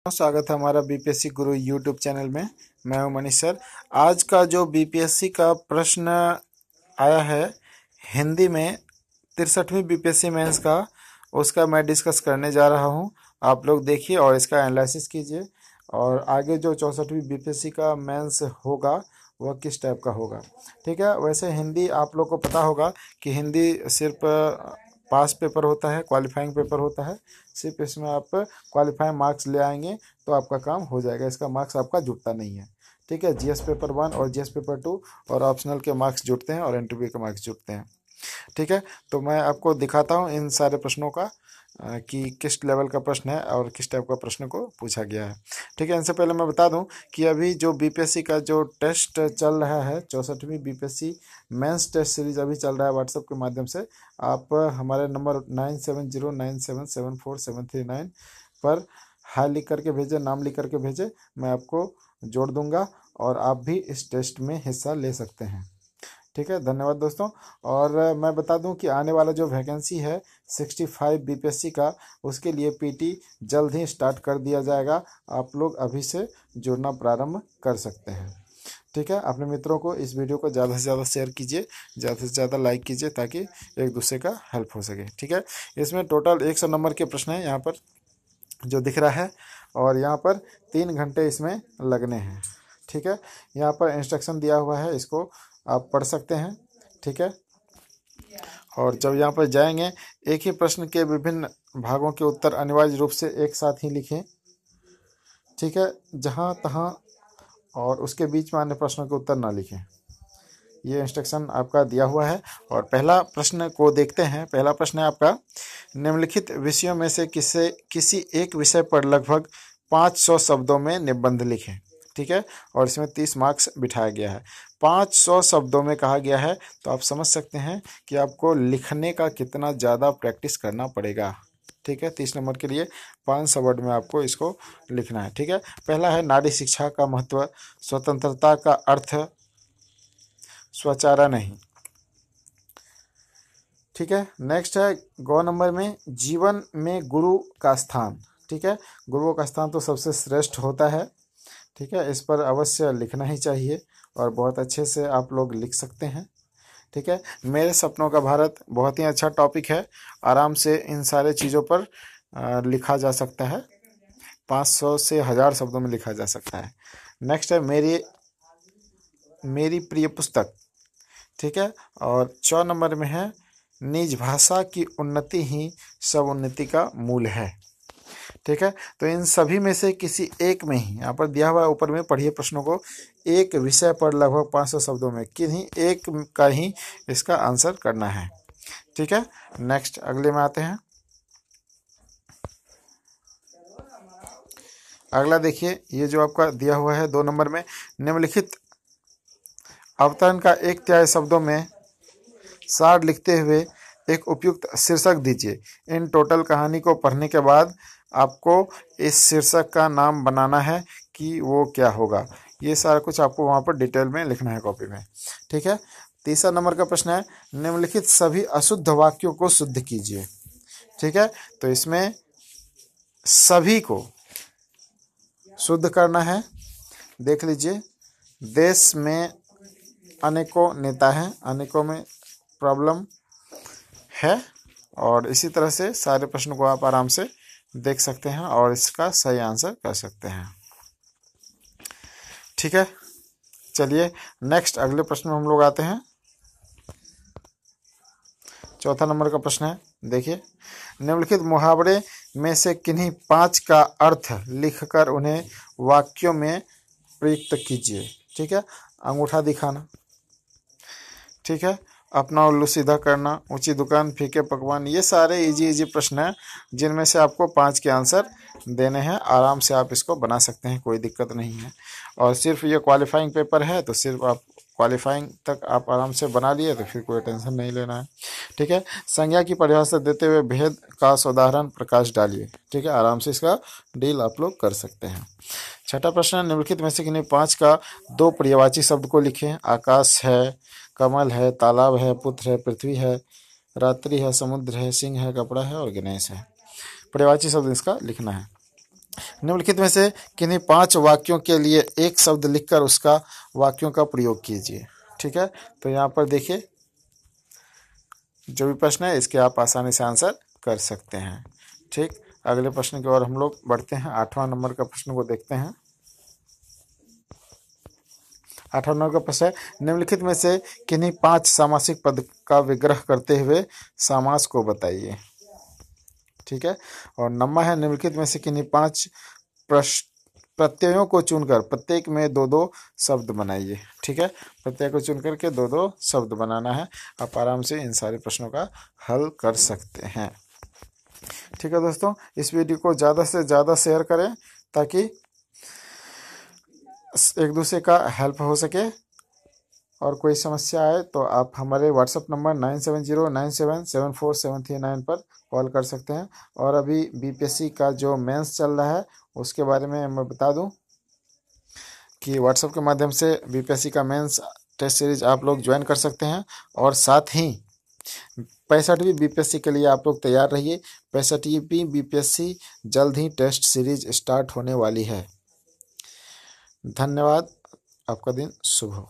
स्वागत है हमारा बीपीएससी गुरु यूट्यूब चैनल में। मैं हूं मनीष सर। आज का जो बीपीएससी का प्रश्न आया है हिंदी में 63वीं बीपीएससी मेंस का, उसका मैं डिस्कस करने जा रहा हूं। आप लोग देखिए और इसका एनालिसिस कीजिए और आगे जो 64वीं बीपीएससी का मेंस होगा वह किस टाइप का होगा। ठीक है। वैसे हिंदी आप लोग को पता होगा कि हिंदी सिर्फ पास पेपर होता है, क्वालिफाइंग पेपर होता है। सिर्फ इसमें आप क्वालिफाइंग मार्क्स ले आएंगे तो आपका काम हो जाएगा। इसका मार्क्स आपका जुटता नहीं है। ठीक है। जीएस पेपर 1 और जीएस पेपर 2 और ऑप्शनल के मार्क्स जुटते हैं और इंटरव्यू के मार्क्स जुटते हैं। ठीक है। तो मैं आपको दिखाता हूँ इन सारे प्रश्नों का कि किस लेवल का प्रश्न है और किस टाइप का प्रश्न को पूछा गया है। ठीक है। इनसे पहले मैं बता दूं कि अभी जो बीपीएससी का जो टेस्ट चल रहा है 64वीं बीपीएससी मेंस टेस्ट सीरीज अभी चल रहा है व्हाट्सएप के माध्यम से। आप हमारे नंबर 9709774739 पर हाई लिख करके भेजें, नाम लिख करके भेजें, मैं आपको जोड़ दूंगा और आप भी इस टेस्ट में हिस्सा ले सकते हैं। ठीक है। धन्यवाद दोस्तों। और मैं बता दूं कि आने वाला जो वैकेंसी है 65 बीपीएससी का, उसके लिए पीटी जल्द ही स्टार्ट कर दिया जाएगा। आप लोग अभी से जुड़ना प्रारंभ कर सकते हैं। ठीक है। अपने मित्रों को इस वीडियो को ज़्यादा से ज़्यादा शेयर कीजिए, ज़्यादा से ज़्यादा लाइक कीजिए ताकि एक दूसरे का हेल्प हो सके। ठीक है। इसमें टोटल 100 नंबर के प्रश्न हैं यहाँ पर जो दिख रहा है और यहाँ पर 3 घंटे इसमें लगने हैं। ठीक है। यहाँ पर इंस्ट्रक्शन दिया हुआ है, इसको आप पढ़ सकते हैं। ठीक है। और जब यहाँ पर जाएंगे एक ही प्रश्न के विभिन्न भागों के उत्तर अनिवार्य रूप से एक साथ ही लिखें। ठीक है। जहाँ तहाँ और उसके बीच में अन्य प्रश्नों के उत्तर ना लिखें। ये इंस्ट्रक्शन आपका दिया हुआ है। और पहला प्रश्न को देखते हैं। पहला प्रश्न है आपका, निम्नलिखित विषयों में से किसी एक विषय पर लगभग 500 शब्दों में निबंध लिखें। ठीक है। और इसमें 30 मार्क्स बिठाया गया है। 500 शब्दों में कहा गया है तो आप समझ सकते हैं कि आपको लिखने का कितना ज़्यादा प्रैक्टिस करना पड़ेगा। ठीक है। 30 नंबर के लिए 500 वर्ड में आपको इसको लिखना है। ठीक है। पहला है नारी शिक्षा का महत्व, स्वतंत्रता का अर्थ, स्वचारा नहीं। ठीक है। नेक्स्ट है गौ नंबर में जीवन में गुरु का स्थान। ठीक है। गुरुओं का स्थान तो सबसे श्रेष्ठ होता है। ठीक है। इस पर अवश्य लिखना ही चाहिए और बहुत अच्छे से आप लोग लिख सकते हैं। ठीक है। मेरे सपनों का भारत बहुत ही अच्छा टॉपिक है। आराम से इन सारे चीज़ों पर लिखा जा सकता है। 500 से 1000 शब्दों में लिखा जा सकता है। नेक्स्ट है मेरी प्रिय पुस्तक। ठीक है। और 4 नंबर में है निज भाषा की उन्नति ही सब उन्नति का मूल है। ठीक है। तो इन सभी में से किसी एक में ही, यहाँ पर दिया हुआ है ऊपर में, पढ़िए प्रश्नों को, एक विषय पर लगभग 500 शब्दों में किन्हीं एक का ही इसका आंसर करना है। ठीक है। नेक्स्ट अगले में आते हैं। अगला देखिए, ये जो आपका दिया हुआ है 2 नंबर में, निम्नलिखित अवतरण का 1/3 शब्दों में सार लिखते हुए एक उपयुक्त शीर्षक दीजिए। इन टोटल कहानी को पढ़ने के बाद आपको इस शीर्षक का नाम बनाना है कि वो क्या होगा। ये सारा कुछ आपको वहाँ पर डिटेल में लिखना है कॉपी में। ठीक है। तीसरा नंबर का प्रश्न है, निम्नलिखित सभी अशुद्ध वाक्यों को शुद्ध कीजिए। ठीक है। तो इसमें सभी को शुद्ध करना है। देख लीजिए, देश में अनेकों नेता हैं, अनेकों में प्रॉब्लम है और इसी तरह से सारे प्रश्नों को आप आराम से देख सकते हैं और इसका सही आंसर कर सकते हैं। ठीक है। चलिए नेक्स्ट अगले प्रश्न में हम लोग आते हैं। चौथा नंबर का प्रश्न है, देखिए, निम्नलिखित मुहावरे में से किन्हीं 5 का अर्थ लिखकर उन्हें वाक्यों में प्रयुक्त कीजिए। ठीक है। अंगूठा दिखाना। ठीक है। अपना उल्लू सीधा करना, ऊंची दुकान, फीके पकवान, ये सारे इजी प्रश्न हैं जिनमें से आपको 5 के आंसर देने हैं। आराम से आप इसको बना सकते हैं, कोई दिक्कत नहीं है। और सिर्फ ये क्वालिफाइंग पेपर है तो सिर्फ आप क्वालिफाइंग तक आप आराम से बना लिए तो फिर कोई टेंशन नहीं लेना है। ठीक है। संज्ञा की परिभाषा देते हुए भेद का उदाहरण प्रकाश डालिए। ठीक है। आराम से इसका डील आप लोग कर सकते हैं। छठा प्रश्न, निम्नलिखित में से किन्हीं 5 का 2 पर्यायवाची शब्द को लिखें। आकाश है, कमल है, तालाब है, पुत्र है, पृथ्वी है, रात्रि है, समुद्र है, सिंह है, कपड़ा है और गणेश है। पर्यायवाची शब्द इसका लिखना है। निम्नलिखित में से किन्हीं 5 वाक्यों के लिए एक शब्द लिखकर उसका वाक्यों का प्रयोग कीजिए। ठीक है, तो यहाँ पर देखिए जो भी प्रश्न है इसके आप आसानी से आंसर कर सकते हैं। ठीक, अगले प्रश्न की ओर हम लोग बढ़ते हैं। 8वां नंबर का प्रश्न को देखते हैं। 8वां नंबर का प्रश्न है, निम्नलिखित में से किन्हीं 5 सामासिक पद का विग्रह करते हुए समास को बताइए। ठीक है, और नंबर है, निम्नलिखित में से किन्हीं 5 प्रत्ययों को चुनकर प्रत्येक में 2-2 शब्द बनाइए। ठीक है, प्रत्यय को चुन करके 2-2 शब्द बनाना है। आप आराम से इन सारे प्रश्नों का हल कर सकते हैं। ठीक है दोस्तों, इस वीडियो को ज़्यादा से ज़्यादा शेयर करें ताकि एक दूसरे का हेल्प हो सके। और कोई समस्या आए तो आप हमारे व्हाट्सएप नंबर 9709774739 पर कॉल कर सकते हैं। और अभी बीपीएससी का जो मेंस चल रहा है उसके बारे में मैं बता दूं कि व्हाट्सएप के माध्यम से बीपीएससी का मेंस टेस्ट सीरीज आप लोग ज्वाइन कर सकते हैं। और साथ ही 65वीं बीपीएससी के लिए आप लोग तैयार रहिए। 65वीं बीपीएससी जल्द ही टेस्ट सीरीज स्टार्ट होने वाली है। धन्यवाद, आपका दिन शुभ हो।